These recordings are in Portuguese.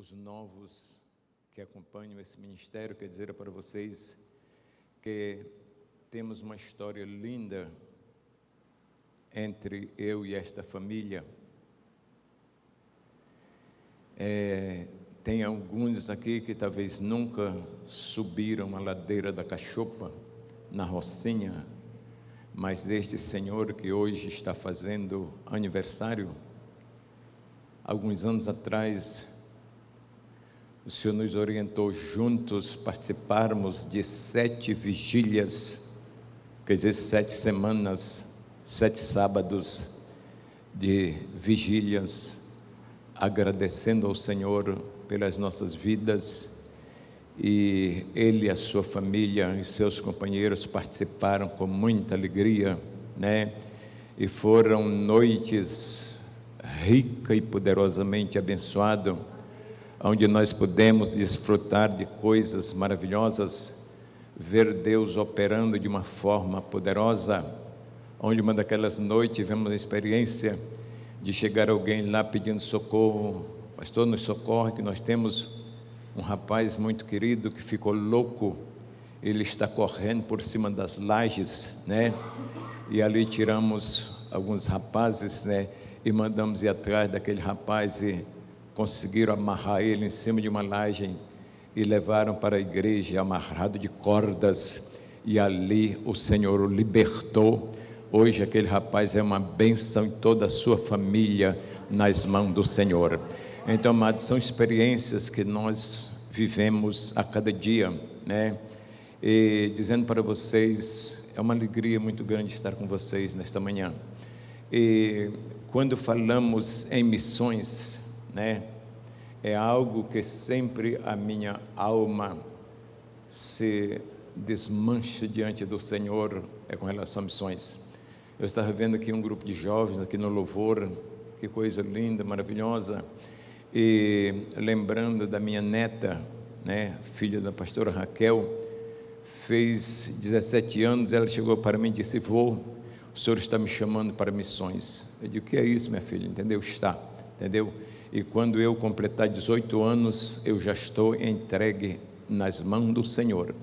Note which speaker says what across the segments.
Speaker 1: os novos que acompanham esse ministério, quero dizer para vocês que temos uma história linda entre eu e esta família. Tem alguns aqui que talvez nunca subiram a ladeira da Cachopa, na Rocinha, mas este senhor que hoje está fazendo aniversário, alguns anos atrás, o Senhor nos orientou juntos participarmos de 7 vigílias, quer dizer, 7 semanas, 7 sábados de vigílias, agradecendo ao Senhor pelas nossas vidas, e ele e a sua família e seus companheiros participaram com muita alegria, né? E foram noites rica e poderosamente abençoadas, onde nós pudemos desfrutar de coisas maravilhosas, ver Deus operando de uma forma poderosa, onde uma daquelas noites tivemos a experiência de chegar alguém lá pedindo socorro: pastor, nos socorre, que nós temos um rapaz muito querido que ficou louco, ele está correndo por cima das lajes, né? E ali tiramos alguns rapazes, né? E mandamos ir atrás daquele rapaz e conseguiram amarrar ele em cima de uma laje e levaram para a igreja amarrado de cordas, e ali o Senhor o libertou. Hoje aquele rapaz é uma bênção, em toda a sua família nas mãos do Senhor. Então, amados, são experiências que nós vivemos a cada dia, né? E dizendo para vocês, é uma alegria muito grande estar com vocês nesta manhã. E quando falamos em missões, né, é algo que sempre a minha alma se desmancha diante do Senhor, é com relação a missões. Eu estava vendo aqui um grupo de jovens aqui no louvor, que coisa linda, maravilhosa, e lembrando da minha neta, né, filha da pastora Raquel, fez 17 anos, ela chegou para mim e disse: vô, o senhor está me chamando para missões. Eu digo: o que é isso, minha filha? Entendeu? Está, entendeu? E quando eu completar 18 anos, eu já estou entregue nas mãos do Senhor.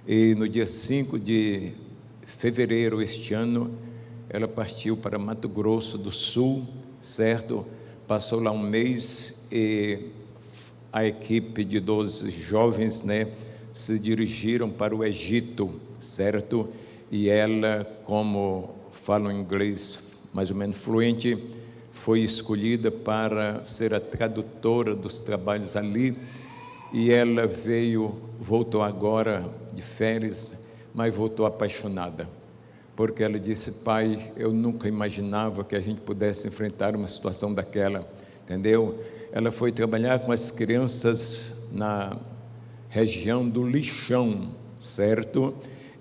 Speaker 1: E no dia 5 de fevereiro este ano, ela partiu para Mato Grosso do Sul, certo? Passou lá um mês e a equipe de 12 jovens, né, se dirigiram para o Egito, certo? E ela, como fala inglês mais ou menos fluente, foi escolhida para ser a tradutora dos trabalhos ali, e ela voltou agora de férias, mas voltou apaixonada, porque ela disse: pai, eu nunca imaginava que a gente pudesse enfrentar uma situação daquela, entendeu? Ela foi trabalhar com as crianças na região do Lixão, certo?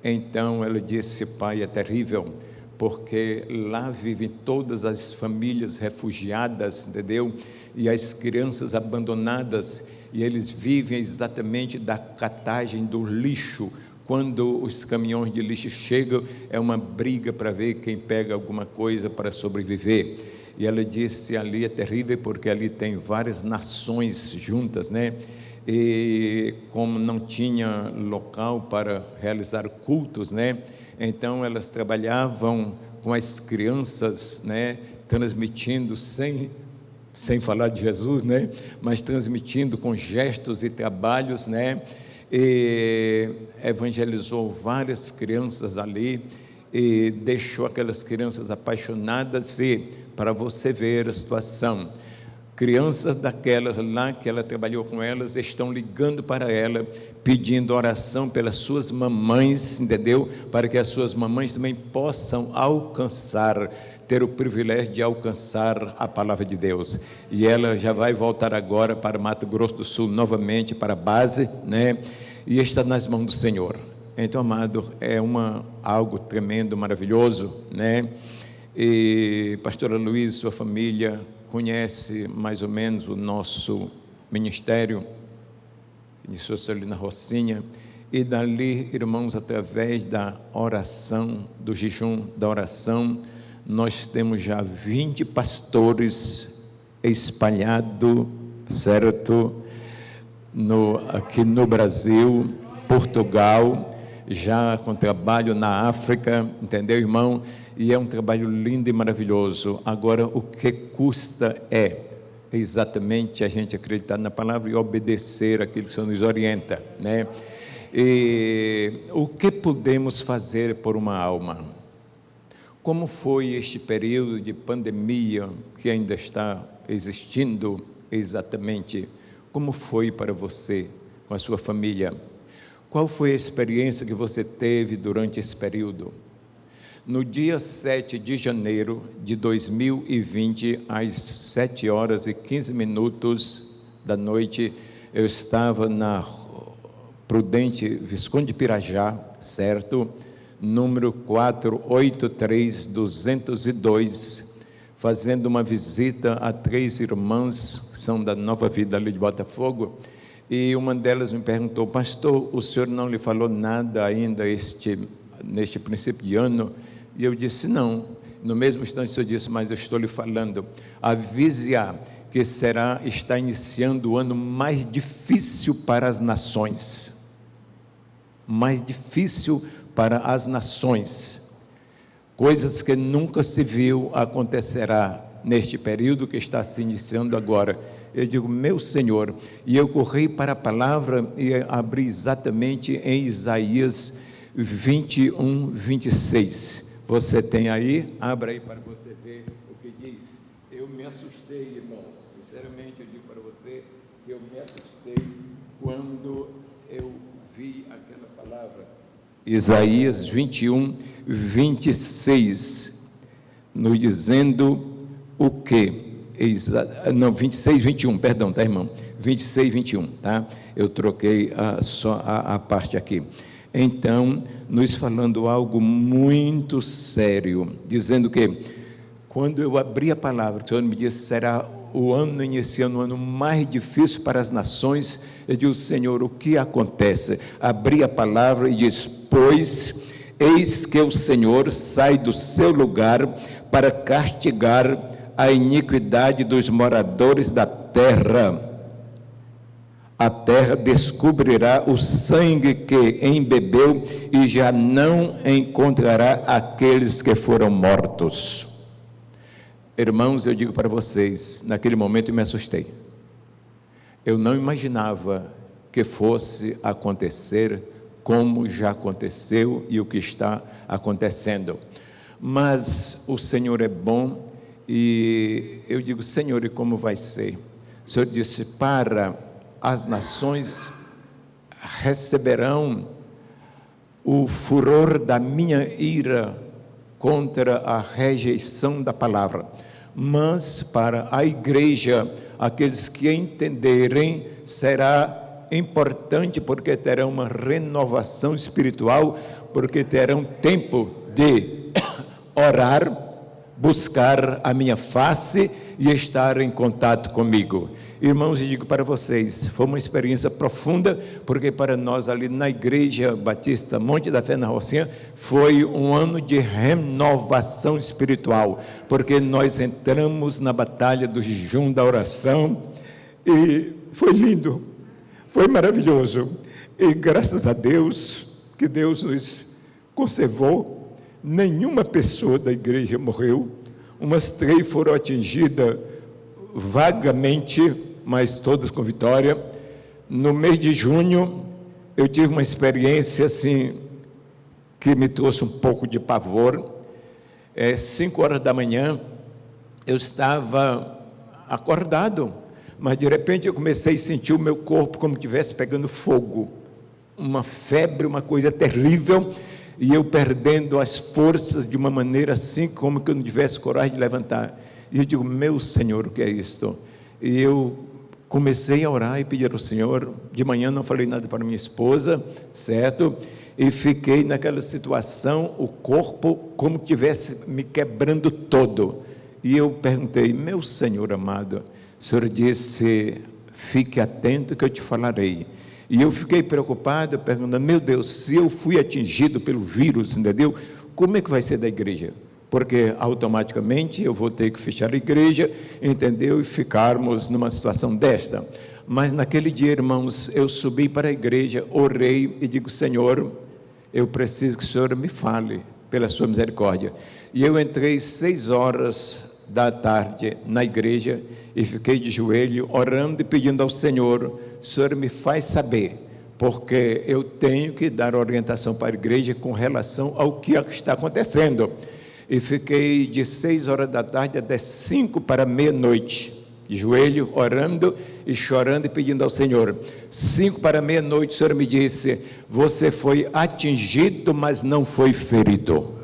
Speaker 1: Então ela disse: pai, é terrível, porque lá vivem todas as famílias refugiadas, entendeu? E as crianças abandonadas, e eles vivem exatamente da catagem do lixo. Quando os caminhões de lixo chegam, é uma briga para ver quem pega alguma coisa para sobreviver. E ela disse: ali é terrível, porque ali tem várias nações juntas, né? E como não tinha local para realizar cultos, né? Então elas trabalhavam com as crianças, né? Transmitindo sem falar de Jesus, né? Mas transmitindo com gestos e trabalhos, né? E evangelizou várias crianças ali e deixou aquelas crianças apaixonadas. E para você ver a situação, crianças daquelas lá que ela trabalhou com elas estão ligando para ela, pedindo oração pelas suas mamães, entendeu? Para que as suas mamães também possam ter o privilégio de alcançar a palavra de Deus. E ela já vai voltar agora para Mato Grosso do Sul novamente, para a base, né? E está nas mãos do Senhor. Então, amado, é algo tremendo, maravilhoso, né? E pastora Luiz, sua família conhece mais ou menos o nosso ministério, iniciou-se ali na Rocinha, e dali, irmãos, através da oração, do jejum, da oração, nós temos já 20 pastores espalhados, certo? aqui no Brasil, Portugal, já com trabalho na África, entendeu, irmão? E é um trabalho lindo e maravilhoso. Agora, o que custa é exatamente a gente acreditar na palavra e obedecer aquilo que o Senhor nos orienta, né? E o que podemos fazer por uma alma? Como foi este período de pandemia que ainda está existindo exatamente? Como foi para você, com a sua família? Qual foi a experiência que você teve durante esse período? No dia 7 de janeiro de 2020, às 7 horas e 15 minutos da noite, eu estava na Prudente Visconde de Pirajá, certo? Número 483-202, fazendo uma visita a 3 irmãs, que são da Nova Vida ali de Botafogo, e uma delas me perguntou: pastor, o senhor não lhe falou nada ainda neste princípio de ano? E eu disse: não. No mesmo instante o senhor disse: mas eu estou lhe falando, avise-a que está iniciando o ano mais difícil para as nações, mais difícil para as nações, coisas que nunca se viu acontecerá neste período que está se iniciando agora. Eu digo: meu Senhor, e eu corri para a palavra e abri exatamente em Isaías 21, 26, você tem aí? Abra aí para você ver o que diz. Eu me assustei, irmãos, sinceramente eu digo para você que eu me assustei quando eu vi aquela palavra. Isaías 21, 26, nos dizendo o quê? Não, 26, 21, perdão, tá, irmão? 26, 21, tá? Eu troquei só a parte aqui. Então, nos falando algo muito sério, dizendo que, quando eu abri a palavra, o Senhor me disse: será o ano, iniciando o ano mais difícil para as nações. Eu digo: Senhor, o que acontece? Abri a palavra e diz: pois, eis que o Senhor sai do seu lugar para castigar a iniquidade dos moradores da terra. A terra descobrirá o sangue que embebeu e já não encontrará aqueles que foram mortos. Irmãos, eu digo para vocês, naquele momento eu me assustei. Eu não imaginava que fosse acontecer como já aconteceu e o que está acontecendo. Mas o Senhor é bom e eu digo: Senhor, e como vai ser? O Senhor disse: para as nações receberão o furor da minha ira contra a rejeição da palavra, mas para a igreja, aqueles que entenderem, será importante, porque terão uma renovação espiritual, porque terão tempo de orar, buscar a minha face e estar em contato comigo. Irmãos, eu digo para vocês, foi uma experiência profunda, porque para nós ali na Igreja Batista Monte da Fé na Rocinha, foi um ano de renovação espiritual, porque nós entramos na batalha do jejum, da oração, e foi lindo, foi maravilhoso, e graças a Deus, que Deus nos conservou, nenhuma pessoa da igreja morreu, umas 3 foram atingidas vagamente, mas todas com vitória. No mês de junho, eu tive uma experiência assim, que me trouxe um pouco de pavor. 5 horas da manhã, eu estava acordado, mas de repente eu comecei a sentir o meu corpo como se estivesse pegando fogo, uma febre, uma coisa terrível, e eu perdendo as forças de uma maneira assim, como que eu não tivesse coragem de levantar. E eu digo: meu Senhor, o que é isto? E eu comecei a orar e pedir ao Senhor. De manhã não falei nada para minha esposa, certo? E fiquei naquela situação, o corpo como que estivesse me quebrando todo. E eu perguntei: meu Senhor amado, o Senhor disse: fique atento que eu te falarei. E eu fiquei preocupado, perguntando: meu Deus, se eu fui atingido pelo vírus, entendeu? Como é que vai ser da igreja? Porque automaticamente eu vou ter que fechar a igreja, entendeu? E ficarmos numa situação desta. Mas naquele dia, irmãos, eu subi para a igreja, orei e digo: Senhor, eu preciso que o Senhor me fale pela sua misericórdia. E eu entrei 6 horas da tarde na igreja e fiquei de joelho, orando e pedindo ao Senhor: Senhor, me faz saber, porque eu tenho que dar orientação para a igreja com relação ao que está acontecendo. E fiquei de 6 horas da tarde até 5 para meia-noite, de joelho, orando e chorando e pedindo ao Senhor. 5 para meia-noite, o Senhor me disse: você foi atingido, mas não foi ferido.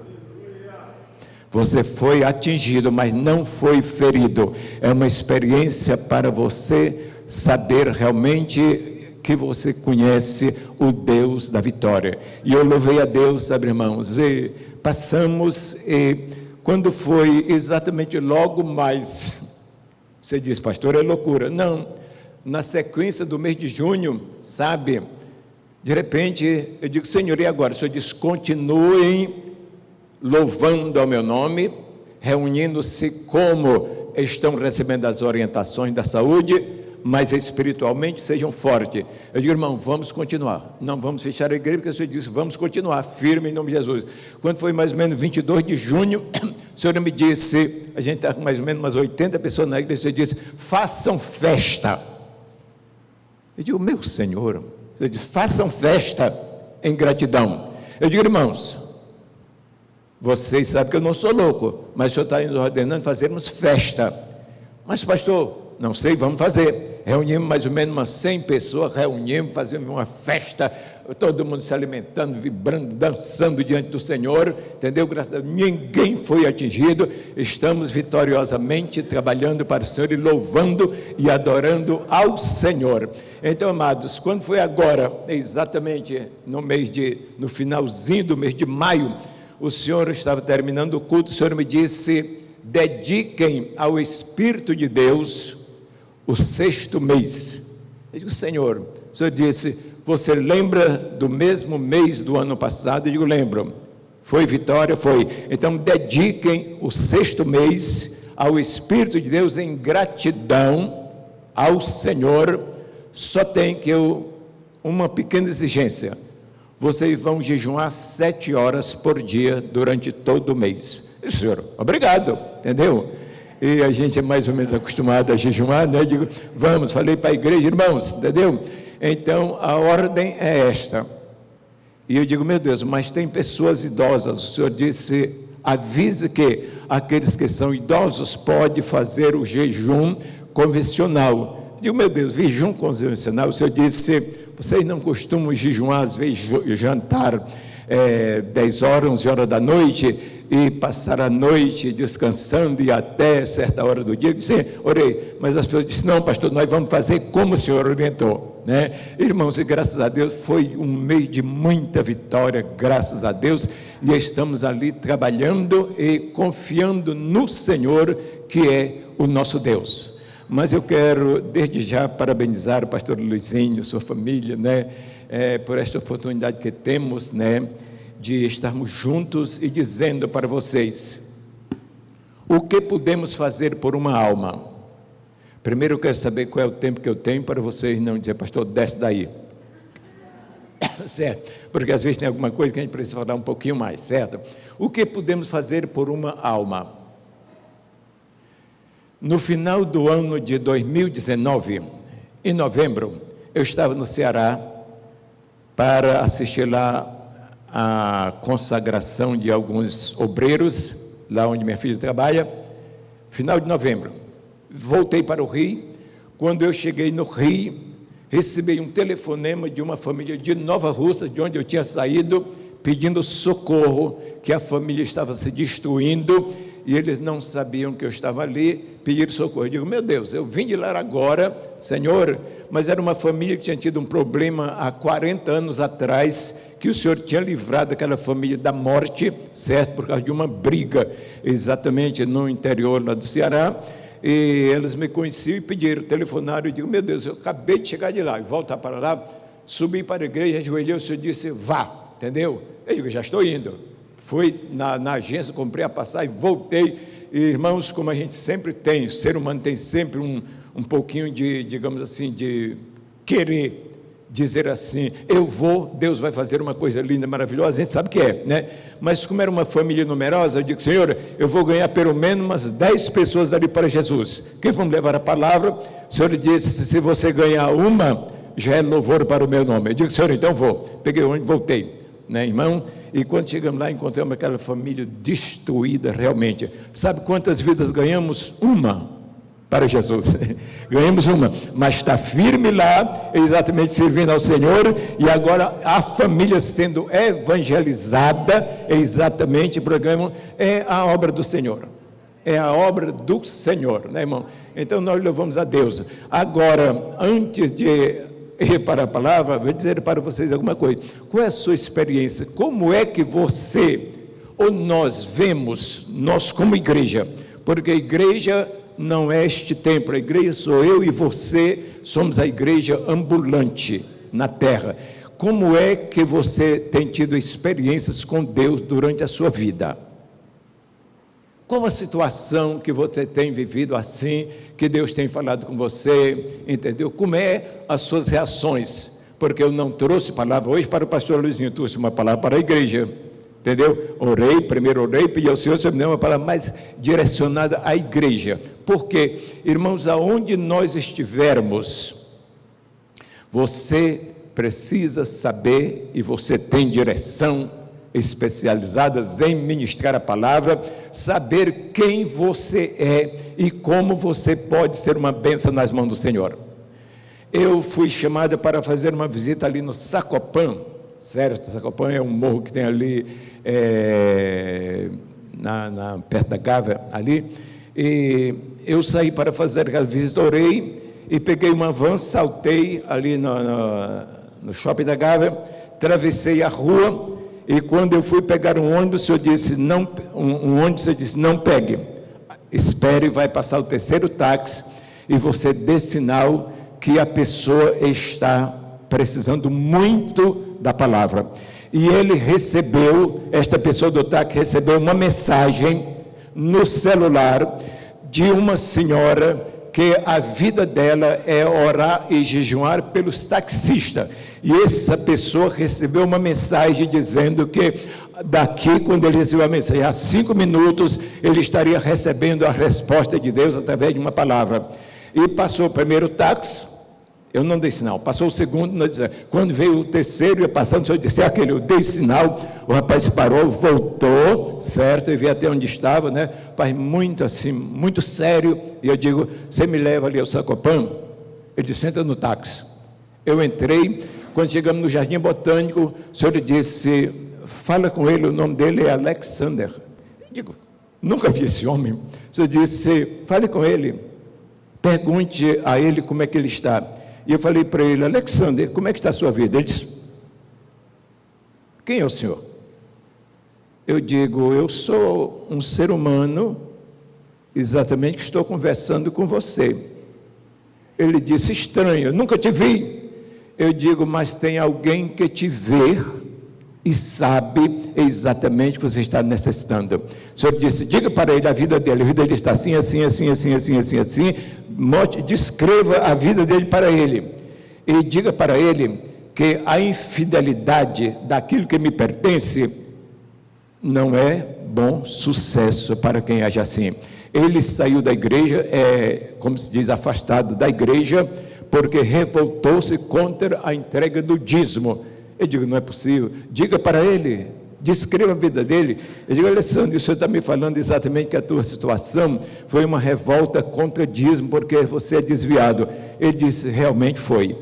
Speaker 1: Você foi atingido, mas não foi ferido. É uma experiência para você saber realmente que você conhece o Deus da vitória. E eu louvei a Deus, sabe, irmãos, e passamos, e quando foi exatamente logo mais, você diz: pastor, é loucura. Não, na sequência do mês de junho, sabe, de repente eu digo: Senhor, e agora? O Senhor diz: continuem louvando ao meu nome, reunindo-se como estão recebendo as orientações da saúde, mas espiritualmente sejam fortes. Eu digo: irmão, vamos continuar, não vamos fechar a igreja, porque o Senhor disse: vamos continuar firme em nome de Jesus. Quando foi mais ou menos 22 de junho, o Senhor me disse, a gente está com mais ou menos umas 80 pessoas na igreja, o Senhor disse: façam festa. Eu digo: meu Senhor, o Senhor disse: façam festa em gratidão. Eu digo: irmãos, vocês sabem que eu não sou louco, mas o Senhor está nos ordenando fazermos festa. Mas pastor, não sei, vamos fazer. Reunimos mais ou menos umas 100 pessoas, fazemos uma festa, todo mundo se alimentando, vibrando, dançando diante do Senhor, entendeu? Graças a Deus, ninguém foi atingido, estamos vitoriosamente trabalhando para o Senhor e louvando e adorando ao Senhor. Então, amados, quando foi agora, exatamente no finalzinho do mês de maio, o Senhor estava terminando o culto, o Senhor me disse: dediquem ao Espírito de Deus o 6º mês. Eu digo: Senhor, o Senhor disse: você lembra do mesmo mês do ano passado? Eu digo: lembro. Foi vitória? Foi. Então dediquem o 6º mês ao Espírito de Deus em gratidão ao Senhor. Só tem que uma pequena exigência: vocês vão jejuar 7 horas por dia durante todo o mês. E, Senhor, obrigado, entendeu? E a gente é mais ou menos acostumado a jejuar, né? Eu digo: vamos, falei para a igreja: irmãos, entendeu? Então a ordem é esta. E eu digo: meu Deus, mas tem pessoas idosas. O Senhor disse: avise que aqueles que são idosos podem fazer o jejum convencional. Eu digo: meu Deus, jejum convencional? O Senhor disse: vocês não costumam jejuar, às vezes jantar 10 horas, 11 horas da noite, e passar a noite descansando e até certa hora do dia? Eu disse: sim, orei. Mas as pessoas disseram: não, pastor, nós vamos fazer como o Senhor orientou, né? Irmãos, e graças a Deus foi um mês de muita vitória, graças a Deus, e estamos ali trabalhando e confiando no Senhor, que é o nosso Deus. Mas eu quero desde já parabenizar o pastor Luizinho, sua família, né, por esta oportunidade que temos, né, de estarmos juntos e dizendo para vocês o que podemos fazer por uma alma. Primeiro eu quero saber qual é o tempo que eu tenho para vocês não dizer: pastor, desce daí. Certo? Porque às vezes tem alguma coisa que a gente precisa falar um pouquinho mais, certo? O que podemos fazer por uma alma? No final do ano de 2019, em novembro, eu estava no Ceará para assistir lá a consagração de alguns obreiros, lá onde minha filha trabalha, final de novembro. Voltei para o Rio. Quando eu cheguei no Rio, recebi um telefonema de uma família de Nova Russa, de onde eu tinha saído, pedindo socorro, que a família estava se destruindo, e eles não sabiam que eu estava ali, pediram socorro. Eu digo: meu Deus, eu vim de lá agora, Senhor, mas era uma família que tinha tido um problema há 40 anos atrás, que o Senhor tinha livrado aquela família da morte, certo? Por causa de uma briga, exatamente no interior lá do Ceará, e eles me conheciam e pediram, telefonaram, eu digo: meu Deus, eu acabei de chegar de lá, e voltar para lá, subi para a igreja, ajoelhei, o Senhor disse: vá, entendeu? Eu digo: já estou indo. Fui na agência, comprei a passagem, voltei. E, irmãos, como a gente sempre tem, o ser humano tem sempre um pouquinho de, digamos assim, de querer dizer assim, eu vou, Deus vai fazer uma coisa linda, maravilhosa, a gente sabe que é, né? Mas como era uma família numerosa, eu digo, Senhor, eu vou ganhar pelo menos umas 10 pessoas ali para Jesus, que vão levar a palavra. O Senhor disse, se você ganhar uma, já é louvor para o meu nome. Eu digo, Senhor, então vou. Peguei o ônibus, voltei, né, irmão? E quando chegamos lá, encontramos aquela família destruída realmente. Sabe quantas vidas ganhamos? Uma. Para Jesus, ganhamos uma, mas está firme lá, exatamente servindo ao Senhor, e agora a família sendo evangelizada, exatamente, o programa é a obra do Senhor, é a obra do Senhor, né, irmão? Então nós louvamos a Deus. Agora, antes de ir para a palavra, vou dizer para vocês alguma coisa. Qual é a sua experiência? Como é que você, ou nós vemos, nós como igreja, porque a igreja não é este templo, a igreja sou eu e você, somos a igreja ambulante na terra. Como é que você tem tido experiências com Deus durante a sua vida? Qual a situação que você tem vivido assim, que Deus tem falado com você, entendeu? Como é as suas reações? Porque eu não trouxe palavra hoje para o pastor Luizinho, trouxe uma palavra para a igreja. Entendeu? Primeiro orei, pedi ao Senhor, me deu uma palavra mais direcionada à igreja. Porque, irmãos, aonde nós estivermos, você precisa saber, e você tem direção especializadas em ministrar a palavra, saber quem você é e como você pode ser uma bênção nas mãos do Senhor. Eu fui chamado para fazer uma visita ali no Sacopã, certo? Sacopã é um morro que tem ali, perto da Gávea, ali, e eu saí para fazer aquela visita, orei, e peguei uma van, saltei ali no shopping da Gávea, atravessei a rua, e quando eu fui pegar um ônibus, o senhor disse, eu disse, não pegue, espere, vai passar o terceiro táxi, e você dê sinal que a pessoa está precisando muito da palavra. E ele recebeu, esta pessoa do táxi recebeu uma mensagem no celular de uma senhora que a vida dela é orar e jejuar pelos taxistas. E essa pessoa recebeu uma mensagem dizendo que daqui, quando ele recebeu a mensagem, há 5 minutos, ele estaria recebendo a resposta de Deus através de uma palavra. E passou o primeiro táxi, eu não dei sinal, passou o segundo, quando veio o terceiro, ia passando, o senhor disse, aquele, eu dei sinal, o rapaz parou, voltou, certo, e veio até onde estava, né, pai, muito assim, muito sério, e eu digo, você me leva ali ao Sacopã? Ele disse, senta no táxi. Eu entrei, quando chegamos no Jardim Botânico, o senhor disse, fala com ele, o nome dele é Alexander. Eu digo, nunca vi esse homem. O senhor disse, fale com ele, pergunte a ele como é que ele está. E eu falei para ele, Alexander, como é que está a sua vida? Ele disse, quem é o senhor? Eu digo, eu sou um ser humano, exatamente, que estou conversando com você. Ele disse, estranho, nunca te vi. Eu digo, mas tem alguém que te vê e sabe exatamente o que você está necessitando. O senhor disse, diga para ele a vida dele está assim, assim, assim, assim, assim, assim, assim, descreva a vida dele para ele, e diga para ele que a infidelidade daquilo que me pertence não é bom sucesso para quem age assim. Ele saiu da igreja, como se diz, afastado da igreja, porque revoltou-se contra a entrega do dízimo. Eu digo, não é possível, diga para ele, descreva a vida dele. Eu digo, Alessandro, o senhor está me falando exatamente que a tua situação foi uma revolta contra o dízimo, porque você é desviado. Ele disse, realmente foi.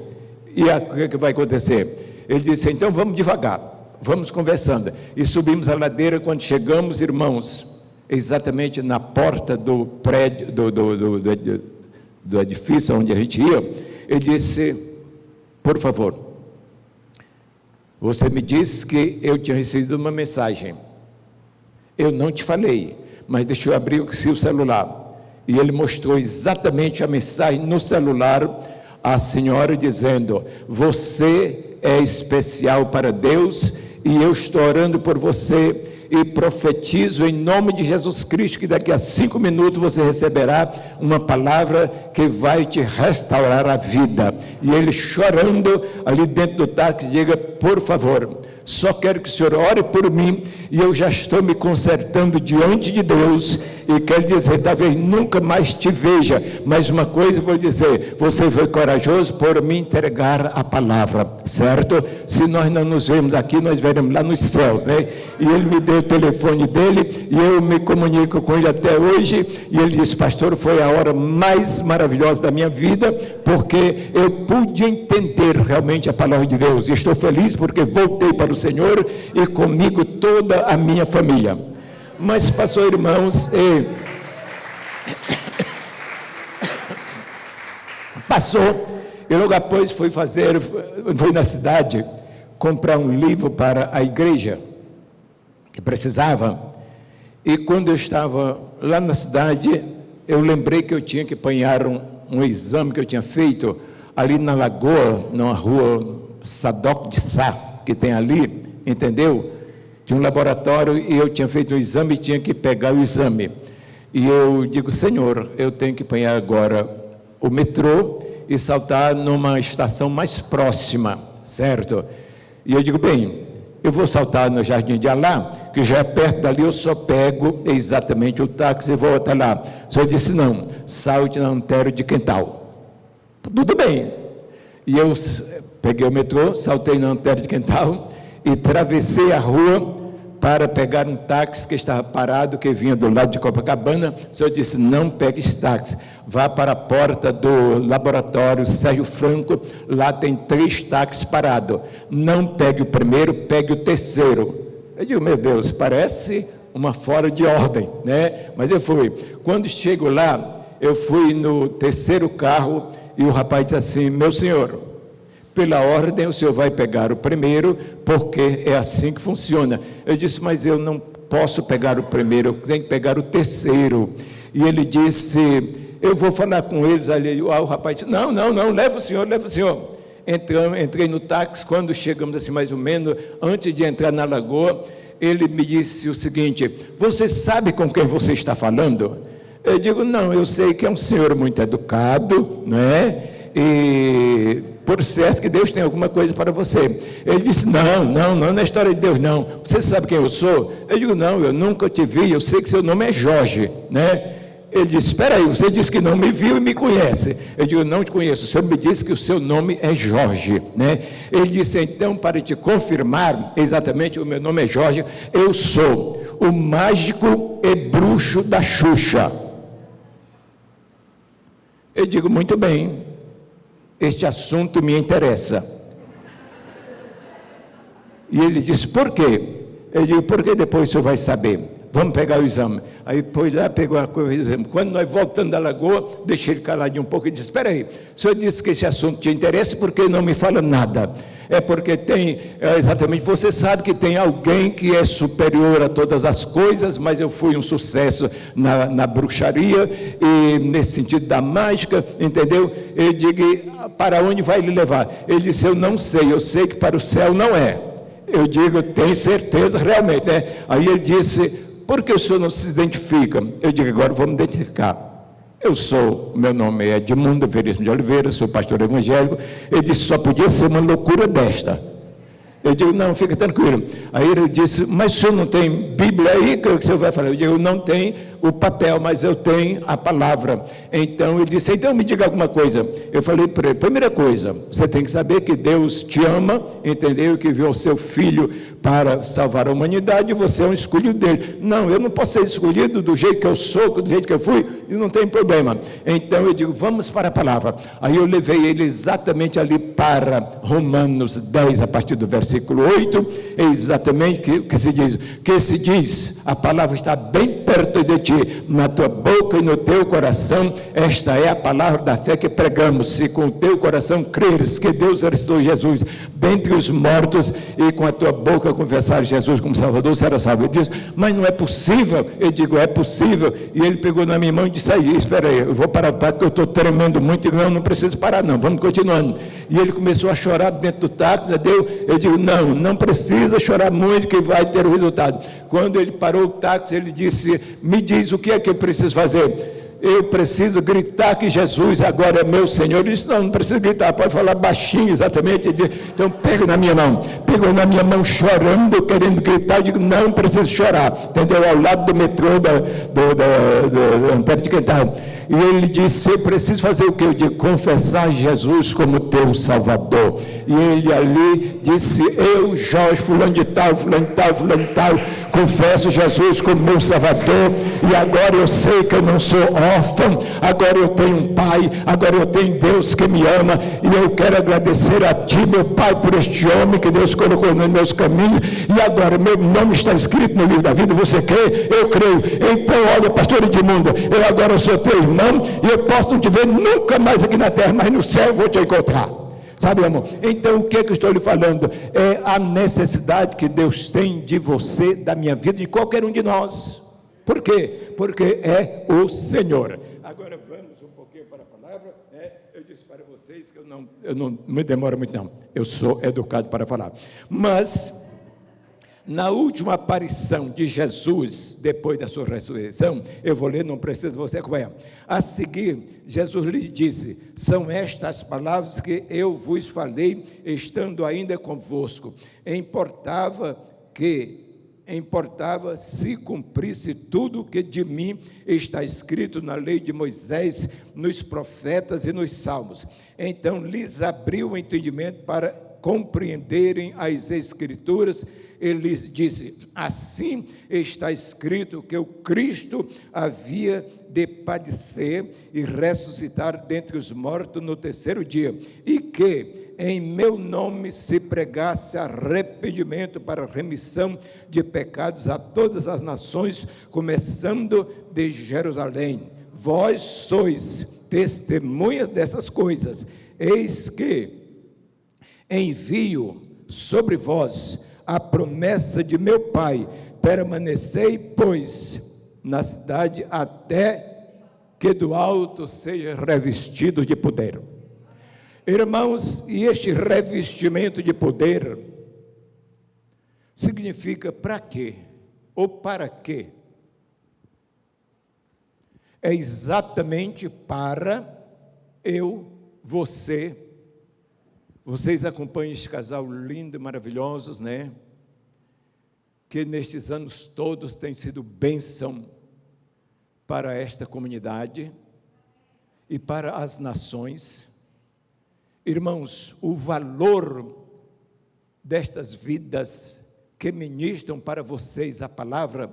Speaker 1: E o que vai acontecer? Ele disse, então vamos devagar, vamos conversando. E subimos a ladeira, quando chegamos, irmãos, exatamente na porta do prédio, do edifício onde a gente ia, ele disse, por favor, você me disse que eu tinha recebido uma mensagem, eu não te falei, mas deixa eu abrir o seu celular, e ele mostrou exatamente a mensagem no celular, a senhora dizendo, você é especial para Deus, e eu estou orando por você, e profetizo em nome de Jesus Cristo que daqui a 5 minutos você receberá uma palavra que vai te restaurar a vida. E ele chorando ali dentro do táxi, diga: por favor, só quero que o senhor ore por mim, e eu já estou me consertando diante de Deus, e quero dizer, talvez nunca mais te veja, mas uma coisa eu vou dizer: você foi corajoso por me entregar a palavra, certo? Se nós não nos vemos aqui, nós veremos lá nos céus, né? E ele me deu o telefone dele, e eu me comunico com ele até hoje, e ele disse: pastor, foi a hora mais maravilhosa da minha vida, porque eu pude entender realmente a palavra de Deus, e estou feliz porque voltei para o Senhor, e comigo toda a minha família. Mas passou, irmãos, passou, e logo após fui na cidade, comprar um livro para a igreja, que precisava, e quando eu estava lá na cidade, eu lembrei que eu tinha que apanhar um exame que eu tinha feito, ali na Lagoa, numa rua Sadoc de Sá, que tem ali, entendeu? Tinha um laboratório, e eu tinha feito um exame, e tinha que pegar o exame, e eu digo: Senhor, eu tenho que apanhar agora o metrô, e saltar numa estação mais próxima, certo? E eu digo: bem, eu vou saltar no Jardim de Alá, que já é perto dali, eu só pego exatamente o táxi e vou até lá. O senhor disse: não, salte na Antero de Quental. Tudo bem. E eu peguei o metrô, saltei na Antero de Quental, e atravessei a rua para pegar um táxi que estava parado, que vinha do lado de Copacabana. O senhor disse: não pegue esse táxi, vá para a porta do laboratório Sérgio Franco, lá tem 3 táxis parados, não pegue o primeiro, pegue o terceiro. Eu digo: meu Deus, parece uma fora de ordem, né? Mas eu fui. Quando chego lá, eu fui no terceiro carro, e o rapaz disse assim: meu senhor, pela ordem o senhor vai pegar o primeiro, porque é assim que funciona. Eu disse: mas eu não posso pegar o primeiro, eu tenho que pegar o terceiro. E ele disse: eu vou falar com eles ali. O rapaz disse: não, leva o senhor. Entrei no táxi. Quando chegamos assim, mais ou menos, antes de entrar na Lagoa, ele me disse o seguinte: você sabe com quem você está falando? Eu digo: não, eu sei que é um senhor muito educado, né? E por certo que Deus tem alguma coisa para você. Ele disse: não é história de Deus, não. Você sabe quem eu sou? Eu digo: não, eu nunca te vi, eu sei que seu nome é Jorge, né? Ele disse: espera aí, você disse que não me viu e me conhece. Eu digo: não te conheço, o senhor me disse que o seu nome é Jorge, né? Ele disse: então, para te confirmar, exatamente, o meu nome é Jorge, eu sou o mágico e bruxo da Xuxa. Eu digo: muito bem, este assunto me interessa. E ele disse: por quê? Eu digo: porque depois o senhor vai saber. Vamos pegar o exame. Aí depois lá pegou a coisa, o exame. Quando nós voltamos da Lagoa, deixei ele caladinho um pouco e disse: espera aí, o senhor disse que esse assunto te interessa, por que não me fala nada? É porque tem, exatamente, você sabe que tem alguém que é superior a todas as coisas, mas eu fui um sucesso na bruxaria, e nesse sentido da mágica, entendeu? Eu digo: para onde vai lhe levar? Ele disse: eu não sei, eu sei que para o céu não é. Eu digo: tem certeza realmente, né? Aí ele disse: por que o senhor não se identifica? Eu digo: agora vou me identificar. Meu nome é Edmundo Veríssimo de Oliveira, sou pastor evangélico. Ele disse: só podia ser uma loucura desta. Eu digo: não, fica tranquilo. Aí ele disse: mas o senhor não tem Bíblia aí? Que o senhor vai falar? Eu digo: não tem o papel, mas eu tenho a palavra. Então ele disse: então me diga alguma coisa. Eu falei para ele: primeira coisa, você tem que saber que Deus te ama, entendeu? Que enviou o seu filho para salvar a humanidade, e você é um escolhido dele. Não, eu não posso ser escolhido do jeito que eu sou, do jeito que eu fui, e não tem problema. Então eu digo: vamos para a palavra. Aí eu levei ele exatamente ali para Romanos 10, a partir do versículo 8, exatamente que se diz, a palavra está bem perto perto de ti, na tua boca e no teu coração. Esta é a palavra da fé que pregamos. Se com o teu coração creres que Deus ressuscitou Jesus dentre os mortos e com a tua boca confessar Jesus como Salvador, será salvo. Ele diz, mas não é possível. Eu digo, é possível. E ele pegou na minha mão e disse, aí, espera aí, eu vou parar o táxi, porque eu estou tremendo muito. Eu digo, não preciso parar não, vamos continuando. E ele começou a chorar dentro do táxi. Eu digo, não precisa chorar muito que vai ter o resultado. Quando ele parou o táxi, ele disse, me diz o que é que eu preciso fazer. Eu preciso gritar que Jesus agora é meu Senhor. Ele disse, não precisa gritar, pode falar baixinho, exatamente. Ele disse, então pega na minha mão. Pegou na minha mão chorando, querendo gritar. Eu digo, não precisa chorar, entendeu? Ao lado do metrô do Antônio de Quintal. E ele disse, eu preciso fazer o quê? Eu digo, confessar Jesus como teu Salvador. E ele ali disse, eu, Jorge, fulano de tal, confesso Jesus como meu Salvador, e agora eu sei que eu não sou órfão, agora eu tenho um pai, agora eu tenho Deus que me ama, e eu quero agradecer a ti, meu pai, por este homem que Deus colocou nos meus caminhos, e agora meu nome está escrito no livro da vida. Você crê? Eu creio. Então olha, pastor Edmundo, eu agora sou teu irmão, e eu posso não te ver nunca mais aqui na terra, mas no céu eu vou te encontrar. Sabe, amor? Então, o que eu estou lhe falando? É a necessidade que Deus tem de você, da minha vida, de qualquer um de nós. Por quê? Porque é o Senhor. Agora, vamos um pouquinho para a palavra. Eu disse para vocês que eu não me demoro muito, não. Eu sou educado para falar. Mas, na última aparição de Jesus, depois da sua ressurreição, eu vou ler, não precisa você acompanhar. A seguir, Jesus lhe disse, são estas palavras que eu vos falei, estando ainda convosco. Importava se cumprisse tudo o que de mim está escrito na lei de Moisés, nos profetas e nos salmos. Então lhes abriu o entendimento para compreenderem as Escrituras. Ele lhes disse, assim está escrito que o Cristo havia de padecer e ressuscitar dentre os mortos no terceiro dia, e que em meu nome se pregasse arrependimento para remissão de pecados a todas as nações, começando de Jerusalém. Vós sois testemunhas dessas coisas. Eis que envio sobre vós a promessa de meu Pai. Permanecei, pois, na cidade até que do alto seja revestido de poder. Irmãos, e este revestimento de poder significa para quê? Ou para quê? É exatamente para vocês acompanham este casal lindo e maravilhosos, né? Que nestes anos todos tem sido bênção para esta comunidade e para as nações. Irmãos, o valor destas vidas que ministram para vocês a palavra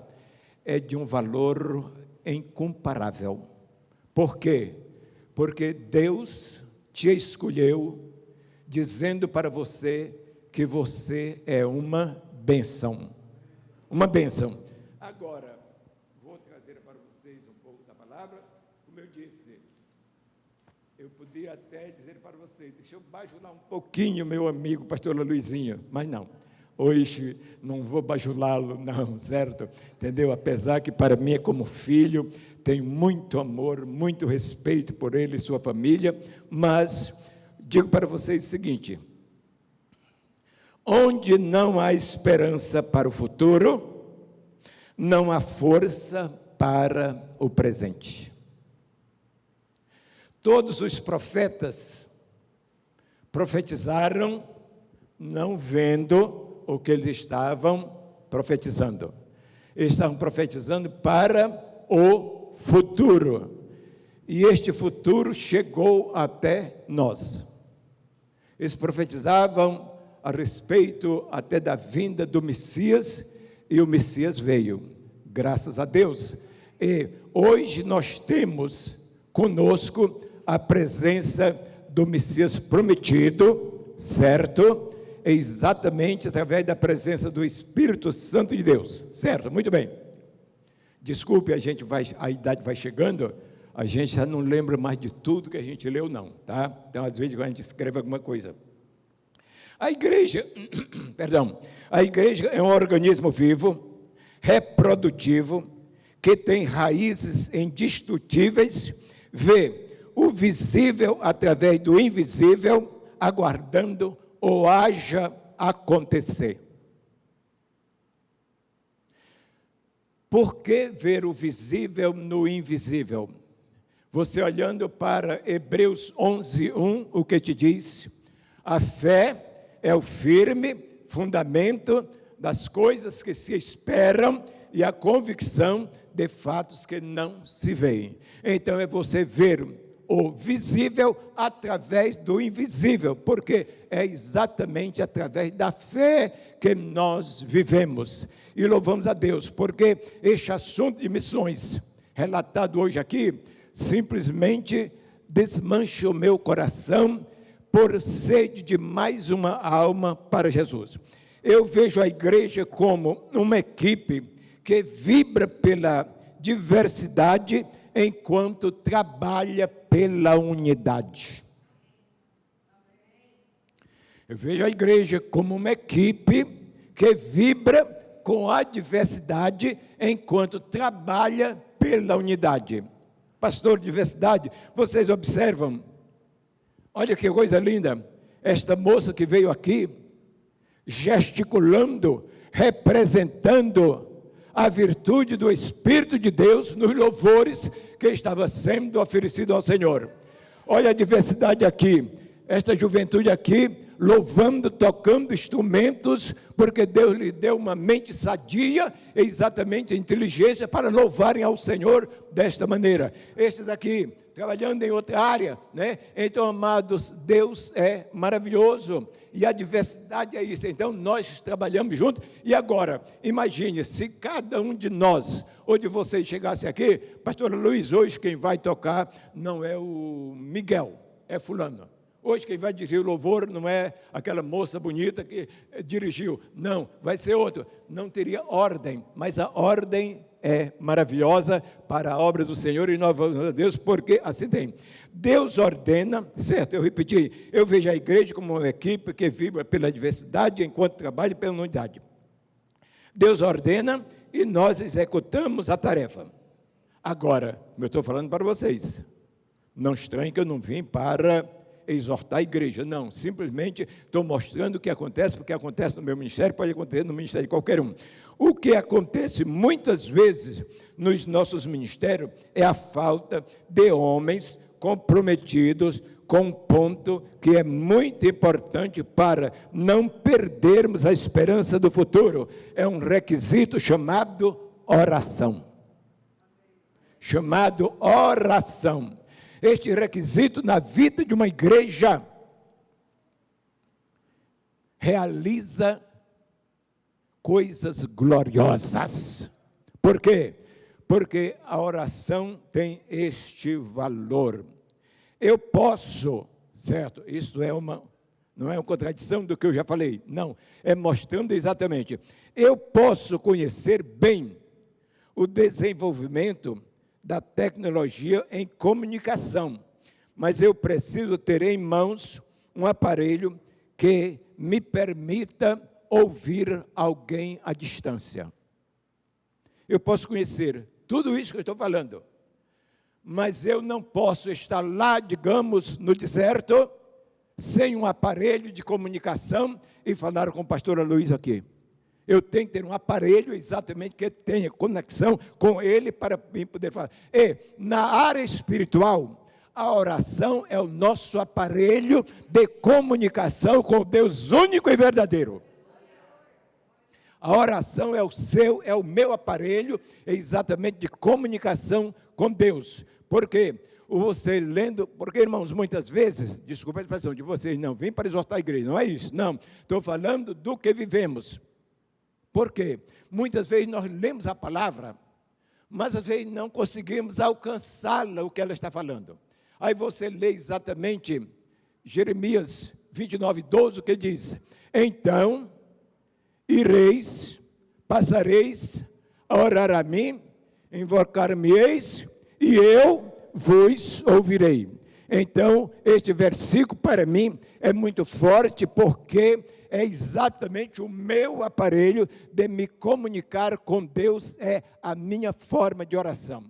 Speaker 1: é de um valor incomparável. Por quê? Porque Deus te escolheu dizendo para você que você é uma bênção. Uma bênção. Agora, vou trazer para vocês um pouco da palavra. Como eu disse, eu podia até dizer para vocês, deixa eu bajular um pouquinho meu amigo pastor Luizinho, mas não. Hoje não vou bajulá-lo, não, certo? Entendeu? Apesar que para mim é como filho, tenho muito amor, muito respeito por ele e sua família, mas digo para vocês o seguinte: onde não há esperança para o futuro, não há força para o presente. Todos os profetas profetizaram não vendo o que eles estavam profetizando. Eles estavam profetizando para o futuro. E este futuro chegou até nós. Eles profetizavam a respeito até da vinda do Messias, e o Messias veio, graças a Deus. E hoje nós temos conosco a presença do Messias prometido, certo? Exatamente através da presença do Espírito Santo de Deus, certo? Muito bem. Desculpe, a idade vai chegando, a gente já não lembra mais de tudo que a gente leu, não, tá? Então, às vezes, quando a gente escreve alguma coisa. A igreja, a igreja é um organismo vivo, reprodutivo, que tem raízes indestrutíveis, vê o visível através do invisível, aguardando ou haja acontecer. Por que ver o visível no invisível? Você olhando para Hebreus 11:1, o que te diz? A fé é o firme fundamento das coisas que se esperam e a convicção de fatos que não se veem. Então é você ver o visível através do invisível, porque é exatamente através da fé que nós vivemos. E louvamos a Deus, porque este assunto de missões, relatado hoje aqui, simplesmente desmancha o meu coração por sede de mais uma alma para Jesus. Eu vejo a igreja como uma equipe que vibra pela diversidade enquanto trabalha pela unidade. Eu vejo a igreja como uma equipe que vibra com a diversidade enquanto trabalha pela unidade. Pastor, diversidade, vocês observam, olha que coisa linda, esta moça que veio aqui, gesticulando, representando a virtude do Espírito de Deus nos louvores que estava sendo oferecido ao Senhor. Olha a diversidade aqui, esta juventude aqui, louvando, tocando instrumentos, porque Deus lhe deu uma mente sadia, e exatamente a inteligência para louvarem ao Senhor desta maneira. Estes aqui, trabalhando em outra área, né? Então, amados, Deus é maravilhoso, e a diversidade é isso. Então, nós trabalhamos juntos, e agora, imagine, se cada um de nós, ou de vocês chegasse aqui, pastor Luiz, hoje quem vai tocar não é o Miguel, é fulano. Hoje quem vai dirigir o louvor não é aquela moça bonita que dirigiu, não, vai ser outro. Não teria ordem, mas a ordem é maravilhosa para a obra do Senhor, e nós vamos a Deus, porque assim tem. Deus ordena, certo, eu repeti, eu vejo a igreja como uma equipe que vibra pela diversidade enquanto trabalha pela unidade. Deus ordena e nós executamos a tarefa. Agora, como eu estou falando para vocês, não estranhe que eu não vim para exortar a igreja, não, simplesmente estou mostrando o que acontece, porque acontece no meu ministério, pode acontecer no ministério de qualquer um. O que acontece muitas vezes nos nossos ministérios é a falta de homens comprometidos com um ponto que é muito importante para não perdermos a esperança do futuro, é um requisito chamado oração. Chamado oração. Este requisito na vida de uma igreja realiza coisas gloriosas. Por quê? Porque a oração tem este valor. Eu posso, certo? Isso não é uma contradição do que eu já falei, não, é mostrando exatamente. Eu posso conhecer bem o desenvolvimento da tecnologia em comunicação, mas eu preciso ter em mãos um aparelho que me permita ouvir alguém à distância. Eu posso conhecer tudo isso que eu estou falando, mas eu não posso estar lá, digamos, no deserto, sem um aparelho de comunicação e falar com o pastor Luiz aqui. Eu tenho que ter um aparelho exatamente que tenha conexão com ele para poder falar. E na área espiritual, a oração é o nosso aparelho de comunicação com Deus único e verdadeiro. A oração é o meu aparelho exatamente de comunicação com Deus. Por quê? Você lendo, porque, irmãos, muitas vezes, desculpa a expressão de vocês, não vim para exortar a igreja, não é isso, não. Estou falando do que vivemos. Por quê? Muitas vezes nós lemos a palavra, mas às vezes não conseguimos alcançá-la, o que ela está falando. Aí você lê exatamente Jeremias 29:12, o que diz: então ireis, passareis a orar a mim,
Speaker 2: invocar-me-eis e eu vos ouvirei. Então, este versículo para mim é muito forte, porque é exatamente o meu aparelho de me comunicar com Deus, é a minha forma de oração.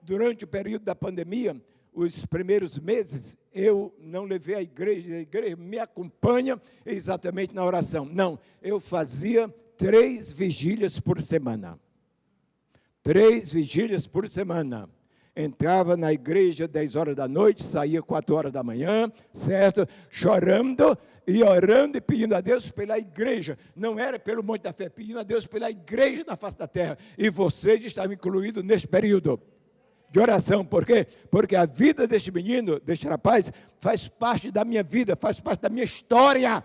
Speaker 2: Durante o período da pandemia, os primeiros meses, eu não levei a igreja me acompanha exatamente na oração. Não, eu fazia 3 vigílias por semana. 3 vigílias por semana. Entrava na igreja 10 horas da noite, saía 4 horas da manhã, certo? Chorando e orando e pedindo a Deus pela igreja. Não era pelo Monte da Fé, pedindo a Deus pela igreja na face da terra. E vocês estavam incluídos nesse período de oração. Por quê? Porque a vida deste menino, deste rapaz, faz parte da minha vida, faz parte da minha história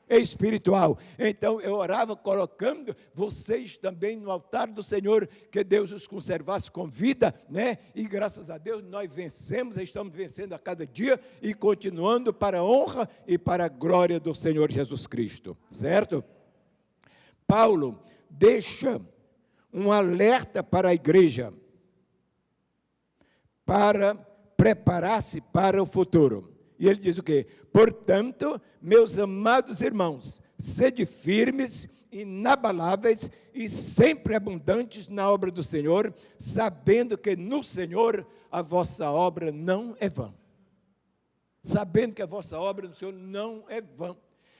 Speaker 2: espiritual. Então eu orava colocando vocês também no altar do Senhor, que Deus os conservasse com vida, né? E graças a Deus nós vencemos, estamos vencendo a cada dia e continuando para a honra e para a glória do Senhor Jesus Cristo, certo? Paulo deixa um alerta para a igreja, para preparar-se para o futuro. E ele diz o quê? Portanto, meus amados irmãos, sede firmes, inabaláveis e sempre abundantes na obra do Senhor, sabendo que no Senhor a vossa obra não é vã. Sabendo que a vossa obra no Senhor não é vã.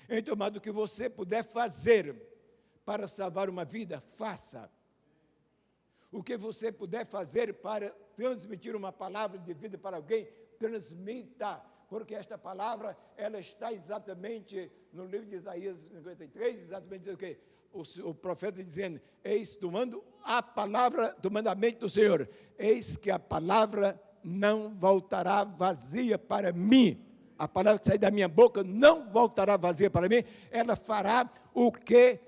Speaker 2: Então, mais do que você puder fazer para salvar uma vida, faça. O que você puder fazer para transmitir uma palavra de vida para alguém, transmita. Porque esta palavra, ela está exatamente no livro de Isaías 53, exatamente dizendo o quê? O profeta dizendo, eis, tomando a palavra, tomando a mente do Senhor, eis que a palavra não voltará vazia para mim. A palavra que sai da minha boca não voltará vazia para mim, ela fará o que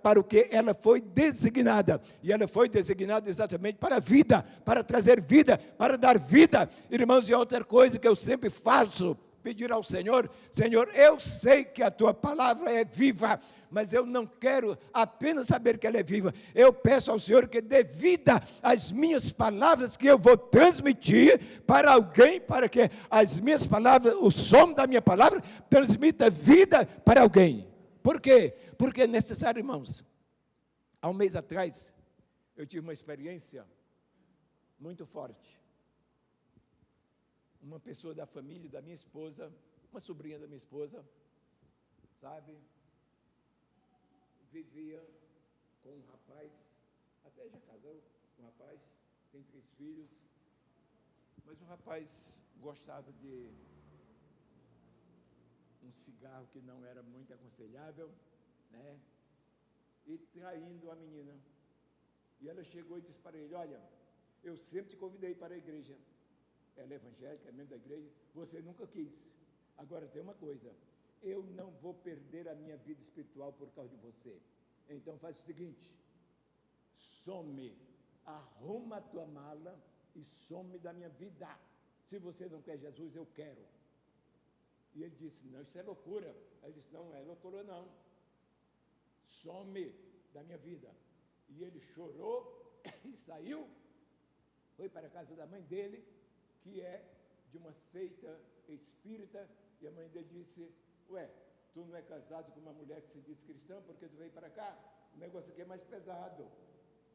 Speaker 2: para o que ela foi designada, e ela foi designada exatamente para a vida, para trazer vida, para dar vida. Irmãos, e outra coisa que eu sempre faço, pedir ao Senhor, Senhor, eu sei que a tua palavra é viva, mas eu não quero apenas saber que ela é viva, eu peço ao Senhor que dê vida às minhas palavras que eu vou transmitir para alguém, para que as minhas palavras, o som da minha palavra, transmita vida para alguém. Por quê? Porque é necessário, irmãos. Há um mês atrás, eu tive uma experiência muito forte. Uma pessoa da família da minha esposa, uma sobrinha da minha esposa, sabe, vivia com um rapaz, até já casou com um rapaz, tem 3 filhos, mas o rapaz gostava de um cigarro que não era muito aconselhável, né? E traindo a menina. E ela chegou e disse para ele, olha, eu sempre te convidei para a igreja. Ela é evangélica, é membro da igreja, você nunca quis. Agora tem uma coisa, eu não vou perder a minha vida espiritual por causa de você. Então faz o seguinte, some, arruma a tua mala e some da minha vida. Se você não quer Jesus, eu quero. E ele disse, não, isso é loucura. Ele disse, não é loucura não. Some da minha vida. E ele chorou e saiu, foi para a casa da mãe dele, que é de uma seita espírita, e a mãe dele disse, ué, tu não é casado com uma mulher que se diz cristã, porque tu veio para cá? O negócio aqui é mais pesado.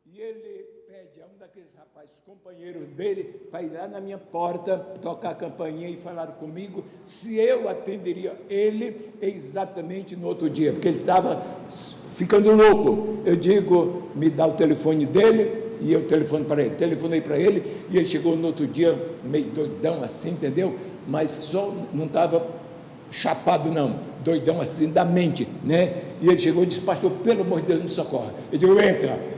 Speaker 2: E ele pede a um daqueles rapazes, companheiros dele, para ir lá na minha porta, tocar a campainha e falar comigo, se eu atenderia ele exatamente no outro dia, porque ele estava ficando louco. Eu digo, me dá o telefone dele, e eu telefonei para ele, e ele chegou no outro dia, meio doidão assim, entendeu? Mas só não estava chapado não, doidão assim, da mente, né? E ele chegou e disse, pastor, pelo amor de Deus, me socorre. Eu digo, entra.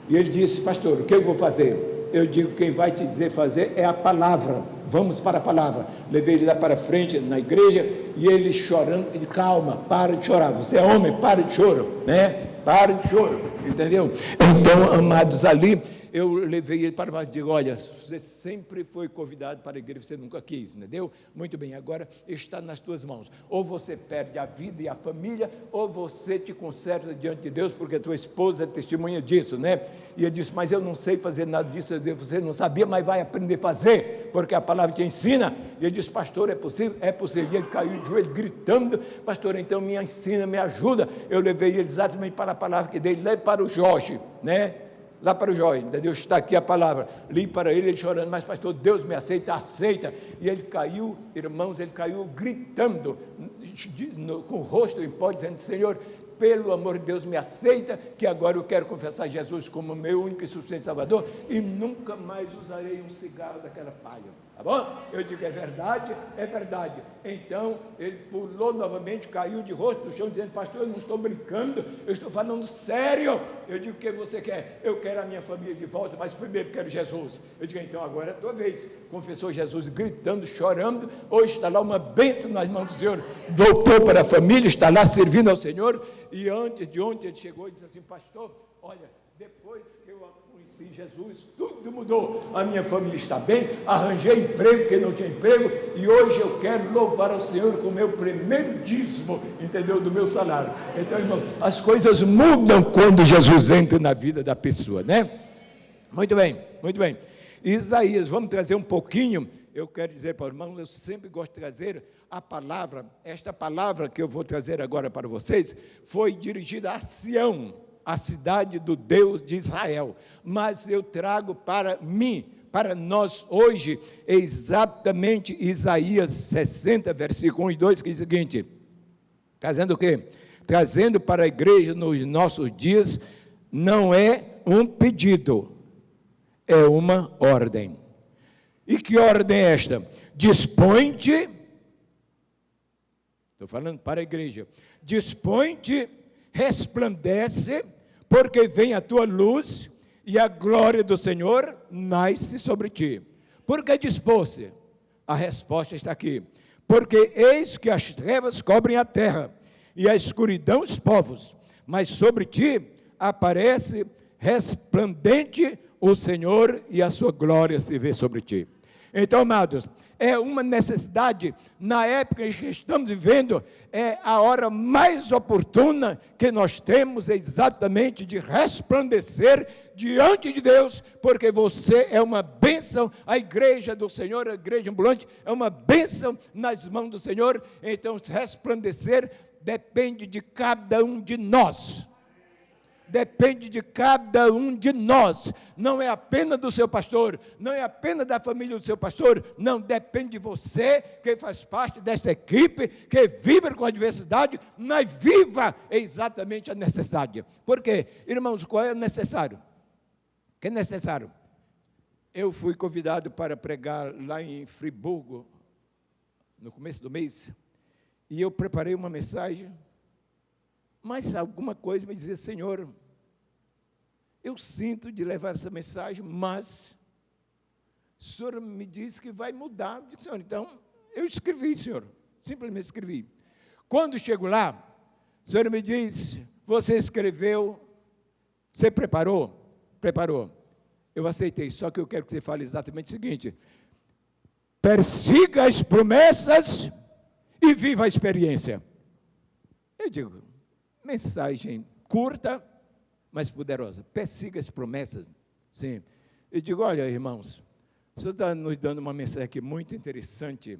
Speaker 2: E ele disse, pastor, o que eu vou fazer? Eu digo, quem vai te dizer fazer é a palavra. vamos para a palavra. Levei ele lá para frente, na igreja, e ele chorando, ele, calma, para de chorar, você é homem, para de choro, né? Para de choro, entendeu? Então, amados, ali, eu levei ele para baixo, digo, olha, você sempre foi convidado para a igreja, você nunca quis, entendeu? Muito bem, agora está nas tuas mãos, ou você perde a vida e a família, ou você te conserta diante de Deus, porque a tua esposa é testemunha disso, né? E ele disse, mas eu não sei fazer nada disso, você não sabia, mas vai aprender a fazer, porque a palavra te ensina. E ele disse, pastor, é possível? É possível. E ele caiu de joelho gritando, pastor, então me ensina, me ajuda. Eu levei ele exatamente para a palavra que dei, leve para o Jorge, né? Lá para o Jorge, entendeu? Está aqui a palavra, li para ele chorando, mas pastor, Deus me aceita, aceita, e ele caiu, irmãos, ele caiu gritando, com o rosto em pó, dizendo, Senhor, pelo amor de Deus, me aceita, que agora eu quero confessar Jesus como meu único e suficiente Salvador, e nunca mais usarei um cigarro daquela palha, tá bom? Eu digo, é verdade, é verdade. Então, ele pulou novamente, caiu de rosto no chão, dizendo, pastor, eu não estou brincando, eu estou falando sério. Eu digo, o que você quer? Eu quero a minha família de volta, mas primeiro quero Jesus. Eu digo, então agora é a tua vez. Confessou Jesus, gritando, chorando, hoje está lá uma bênção nas mãos do Senhor, voltou para a família, está lá servindo ao Senhor, e antes de ontem ele chegou e disse assim, pastor, olha, depois que eu conheci Jesus, tudo mudou, a minha família está bem, arranjei emprego, porque não tinha emprego, e hoje eu quero louvar ao Senhor com o meu primeiro dízimo, entendeu, do meu salário. Então, irmão, as coisas mudam quando Jesus entra na vida da pessoa, né? Muito bem, muito bem. Isaías, vamos trazer um pouquinho, eu quero dizer para o irmão, eu sempre gosto de trazer a palavra, esta palavra que eu vou trazer agora para vocês, foi dirigida a Sião, a cidade do Deus de Israel, mas eu trago para mim, para nós hoje, exatamente Isaías 60, versículo 1 e 2, que diz o seguinte, trazendo o quê? Trazendo para a igreja nos nossos dias, não é um pedido, é uma ordem. E que ordem é esta? Dispõe-te, estou falando para a igreja, dispõe-te, resplandece, porque vem a tua luz, e a glória do Senhor nasce sobre ti. Por que dispôs-se? A resposta está aqui. Porque eis que as trevas cobrem a terra, e a escuridão os povos, mas sobre ti aparece resplandente o Senhor, e a sua glória se vê sobre ti. Então, amados, é uma necessidade, na época em que estamos vivendo, é a hora mais oportuna que nós temos exatamente de resplandecer diante de Deus, porque você é uma bênção, a igreja do Senhor, a igreja ambulante, é uma bênção nas mãos do Senhor. Então, resplandecer depende de cada um de nós. Depende de cada um de nós, não é apenas do seu pastor, não é apenas da família do seu pastor, não, depende de você, que faz parte desta equipe, que vibra com a adversidade, mas viva exatamente a necessidade. Por quê? Irmãos, qual é o necessário? O que é necessário? Eu fui convidado para pregar lá em Friburgo, no começo do mês, e eu preparei uma mensagem, mas alguma coisa me dizia, Senhor, eu sinto de levar essa mensagem, mas o Senhor me disse que vai mudar. Eu disse, Senhor, então, eu escrevi, Senhor, simplesmente escrevi. Quando chego lá, o Senhor me diz, você escreveu, você preparou? Preparou. Eu aceitei, só que eu quero que você fale exatamente o seguinte, persiga as promessas e viva a experiência. Eu digo, mensagem curta, mas poderosa. Persiga as promessas. Sim. Eu digo, olha, irmãos, o Senhor está nos dando uma mensagem aqui muito interessante,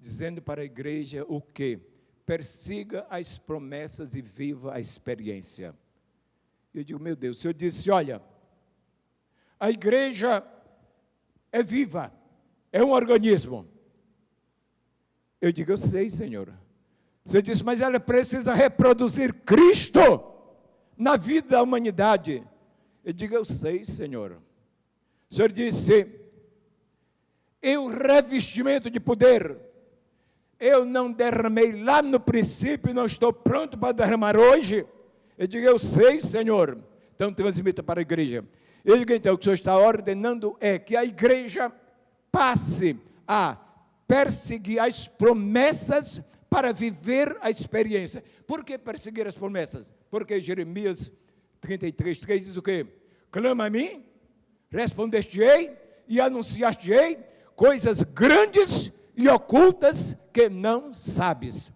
Speaker 2: dizendo para a igreja o quê? Persiga as promessas e viva a experiência. Eu digo, meu Deus, o Senhor disse, olha, a igreja é viva, é um organismo. Eu digo, eu sei, Senhor. O Senhor disse, mas ela precisa reproduzir Cristo na vida da humanidade. Eu digo, eu sei, Senhor. O Senhor disse, e o revestimento de poder, eu não derramei lá no princípio, não estou pronto para derramar hoje. Eu digo, eu sei, Senhor. Então transmita para a igreja. Eu digo, então, o que o Senhor está ordenando é que a igreja passe a perseguir as promessas para viver a experiência. Por que perseguir as promessas? Porque Jeremias 33:3 diz o quê? Clama a mim, respondeste-ei e anunciaste-ei coisas grandes e ocultas que não sabes.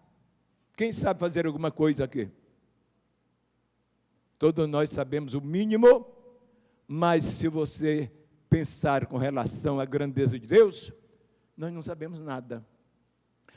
Speaker 2: Quem sabe fazer alguma coisa aqui? Todos nós sabemos o mínimo, mas se você pensar com relação à grandeza de Deus, nós não sabemos nada.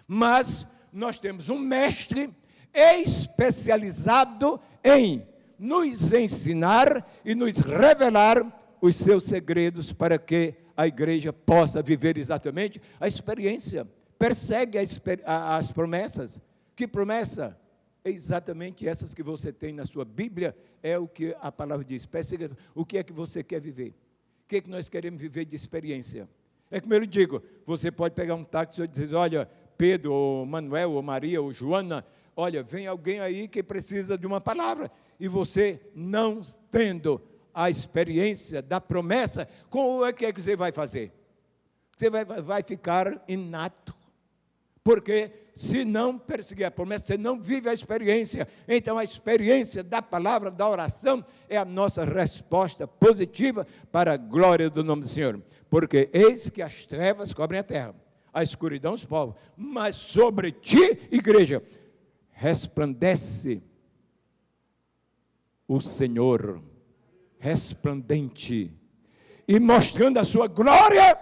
Speaker 2: Mas nós temos um mestre especializado em nos ensinar e nos revelar os seus segredos para que a igreja possa viver exatamente a experiência. Persegue as promessas. Que promessa? É exatamente essas que você tem na sua Bíblia, é o que a palavra diz. Persegue. O que é que você quer viver? O que é que nós queremos viver de experiência? É como eu lhe digo, você pode pegar um táxi e dizer, olha, Pedro, ou Manuel, ou Maria, ou Joana, olha, vem alguém aí que precisa de uma palavra, e você não tendo a experiência da promessa, como é que você vai fazer? Você vai ficar inato, porque se não perseguir a promessa, você não vive a experiência. Então a experiência da palavra, da oração, é a nossa resposta positiva para a glória do nome do Senhor, porque eis que as trevas cobrem a terra, a escuridão os povos, mas sobre ti, igreja, resplandece o Senhor, resplandente, e mostrando a sua glória,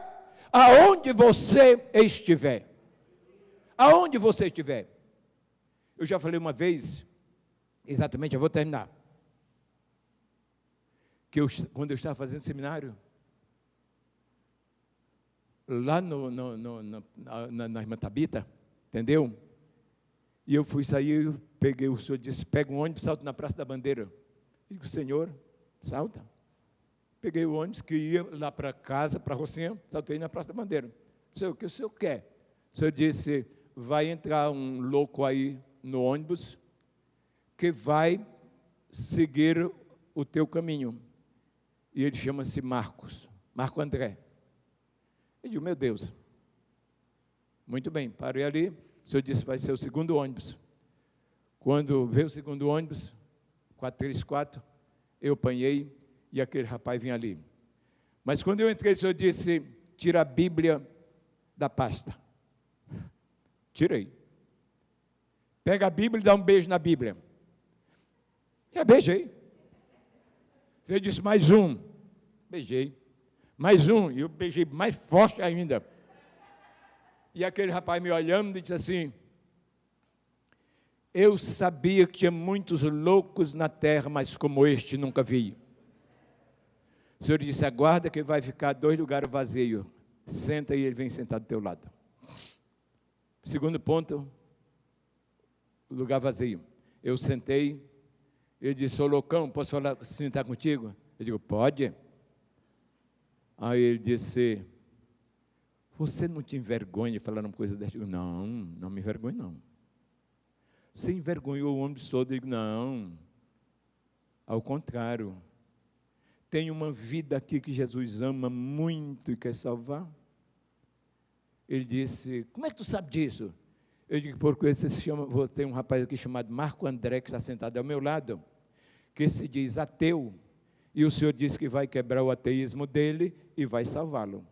Speaker 2: aonde você estiver. Aonde você estiver. Eu já falei uma vez, exatamente, eu vou terminar, que quando eu estava fazendo seminário, lá na irmã Tabita, entendeu? E eu fui sair, eu peguei, o senhor disse, pega um ônibus, salta na Praça da Bandeira. Eu digo, Senhor, salta. Peguei o ônibus que ia lá para casa, para Rocinha, saltei na Praça da Bandeira. Senhor, o que o senhor quer? O senhor disse, vai entrar um louco aí no ônibus, que vai seguir o teu caminho. E ele chama-se Marcos, Marco André. Eu digo, meu Deus, muito bem, parei ali, o senhor disse, vai ser o segundo ônibus. Quando veio o segundo ônibus, 434, eu apanhei e aquele rapaz vinha ali. Mas quando eu entrei, o senhor disse, tira a Bíblia da pasta. Tirei. Pega a Bíblia e dá um beijo na Bíblia. Já beijei. Ele disse, mais um. Beijei. Mais um. E eu beijei mais forte ainda. E aquele rapaz me olhando e disse assim, eu sabia que tinha muitos loucos na terra, mas como este nunca vi. O senhor disse, aguarda que vai ficar 2 lugares vazios. Senta e ele vem sentar do teu lado. Segundo ponto, lugar vazio. Eu sentei, ele disse, ô loucão, posso sentar contigo? Eu digo, pode. Aí ele disse, você não te envergonha de falar uma coisa dessa? Eu digo, não me envergonho não. Você envergonhou o homem todo? Eu digo, não, ao contrário. Tem uma vida aqui que Jesus ama muito e quer salvar. Ele disse, como é que tu sabe disso? Eu digo, porque tem um rapaz aqui chamado Marco André, que está sentado ao meu lado, que se diz ateu, e o Senhor disse que vai quebrar o ateísmo dele e vai salvá-lo.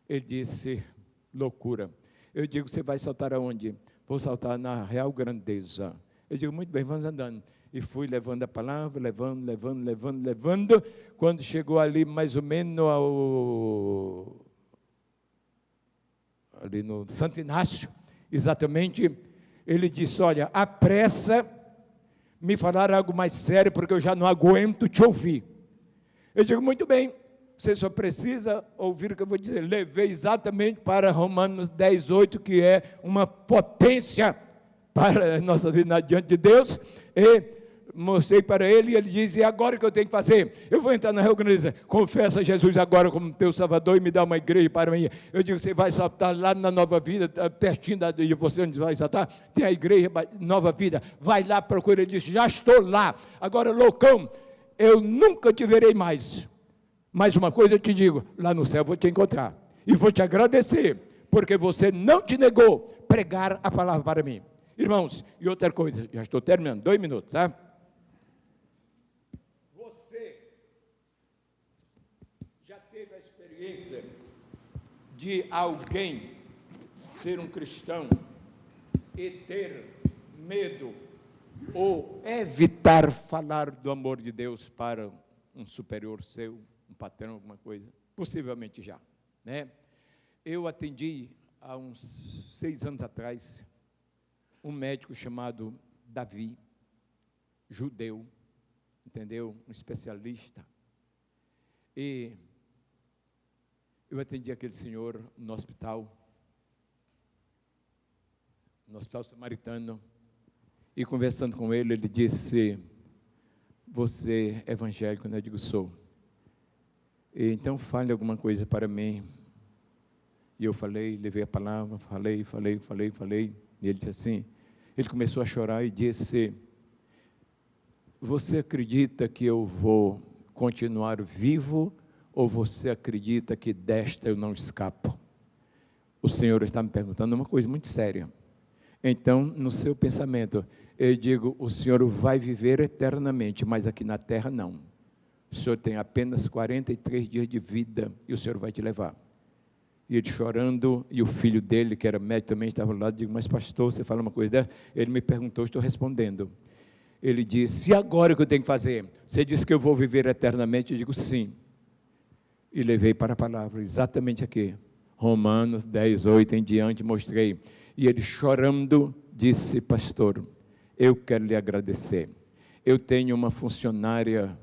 Speaker 2: Ele disse, loucura. Eu digo, você vai saltar aonde? Vou saltar na Real Grandeza. Eu digo, muito bem, vamos andando. E fui levando a palavra, levando. Quando chegou ali mais ou menos ali no Santo Inácio, exatamente, ele disse, olha, apressa me falar algo mais sério, porque eu já não aguento te ouvir. Eu digo, muito bem, você só precisa ouvir o que eu vou dizer. Levei exatamente para Romanos 10:8, que é uma potência para a nossa vida diante de Deus, e mostrei para ele, e ele diz, e agora o que eu tenho que fazer? Eu vou entrar na reunião, confessa Jesus agora como teu Salvador e me dá uma igreja para mim. Eu digo, você vai saltar lá na Nova Vida, pertinho de você, onde vai saltar, tem a igreja Nova Vida, vai lá, procura. Ele disse, já estou lá, agora loucão, eu nunca te verei mais. Mais uma coisa eu te digo, lá no céu eu vou te encontrar, e vou te agradecer, Porque você não te negou pregar a palavra para mim. Irmãos, e outra coisa, já estou terminando, 2 minutos, tá? Você já teve a experiência de alguém ser um cristão e ter medo ou evitar falar do amor de Deus para um superior seu, um patrão, alguma coisa? Possivelmente já, né? Eu atendi há uns 6 anos atrás um médico chamado Davi, judeu, entendeu? Um especialista. E eu atendi aquele senhor no hospital samaritano, e conversando com ele, ele disse: você é evangélico, né? Eu digo: sou. E então fale alguma coisa para mim. E eu falei, levei a palavra, falei, e ele disse assim, ele começou a chorar e disse: você acredita que eu vou continuar vivo, ou você acredita que desta eu não escapo? O Senhor está me perguntando uma coisa muito séria. Então, no seu pensamento, eu digo: o Senhor vai viver eternamente, mas aqui na terra não. O Senhor tem apenas 43 dias de vida, e o Senhor vai te levar. E ele chorando, e o filho dele, que era médico também, estava ao lado. Digo: mas pastor, você fala uma coisa dessa? Ele me perguntou, estou respondendo. Ele disse: e agora o que eu tenho que fazer? Você disse que eu vou viver eternamente? Eu digo: sim. E levei para a palavra, exatamente aqui, Romanos 10, 8 em diante, mostrei. E ele chorando disse: pastor, eu quero lhe agradecer. Eu tenho uma funcionária,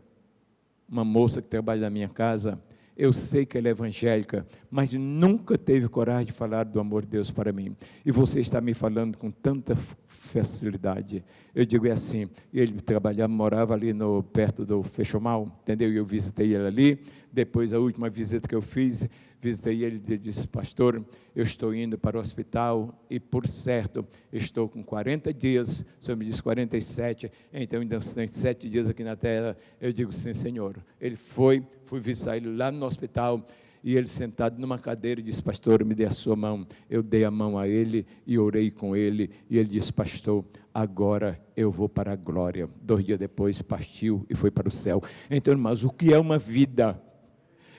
Speaker 2: uma moça que trabalha na minha casa. Eu sei que ela é evangélica, mas nunca teve coragem de falar do amor de Deus para mim. E você está me falando com tanta facilidade. Eu digo: é assim. Ele trabalhava, morava ali perto do Fechomal, entendeu? E eu visitei ele ali. Depois, a última visita que eu fiz, visitei ele e disse: pastor, eu estou indo para o hospital e, por certo, estou com 40 dias. O senhor me disse 47, então ainda tem 7 dias aqui na terra. Eu digo: sim, senhor. Ele fui visitar ele lá no hospital, e ele sentado numa cadeira disse: pastor, me dê a sua mão. Eu dei a mão a ele e orei com ele, e ele disse: pastor, agora eu vou para a glória. 2 dias depois partiu e foi para o céu. Então, irmãos, o que é uma vida?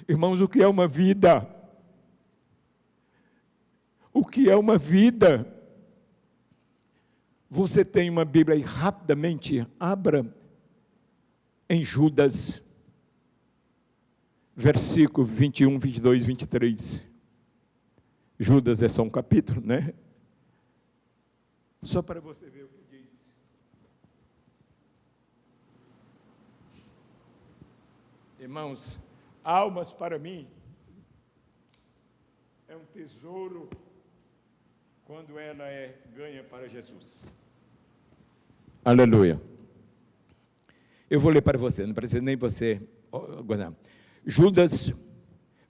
Speaker 2: Irmãos, o que é uma vida? O que é uma vida? Você tem uma Bíblia aí, rapidamente, abra em Judas, versículo 21, 22, 23. Judas é só um capítulo, né? Só para você ver o que diz. Irmãos, almas para mim é um tesouro quando ela é ganha para Jesus. Aleluia. Eu vou ler para você, não precisa nem você guardar. Judas,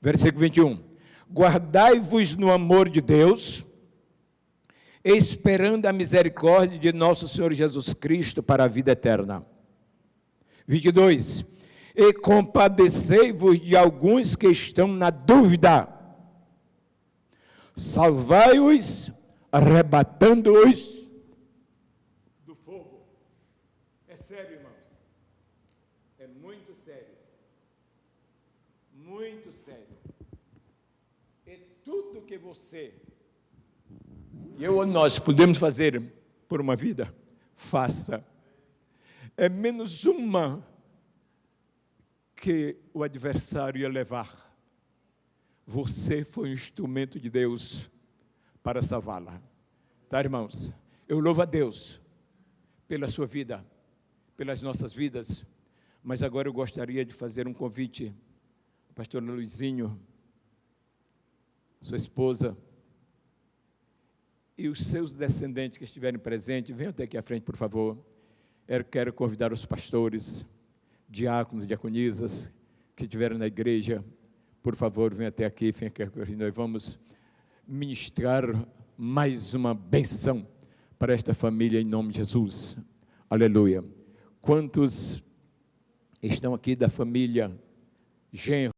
Speaker 2: versículo 21. Guardai-vos no amor de Deus, esperando a misericórdia de nosso Senhor Jesus Cristo para a vida eterna. 22. E compadecei-vos de alguns que estão na dúvida. Salvai-os, arrebatando-os do fogo. É sério, irmãos. É muito sério. Muito sério. E tudo que você e eu ou nós podemos fazer por uma vida, faça. É menos uma que o adversário ia levar. Você foi um instrumento de Deus para salvá-la. Tá, irmãos? Eu louvo a Deus pela sua vida, pelas nossas vidas, mas agora eu gostaria de fazer um convite. Pastor Luizinho, sua esposa, e os seus descendentes que estiverem presentes, venham até aqui à frente, por favor. Eu quero convidar os pastores, diáconos, diaconisas, que estiveram na igreja, por favor, venham até aqui, nós vamos ministrar mais uma benção para esta família, em nome de Jesus. Aleluia. Quantos estão aqui da família Genro?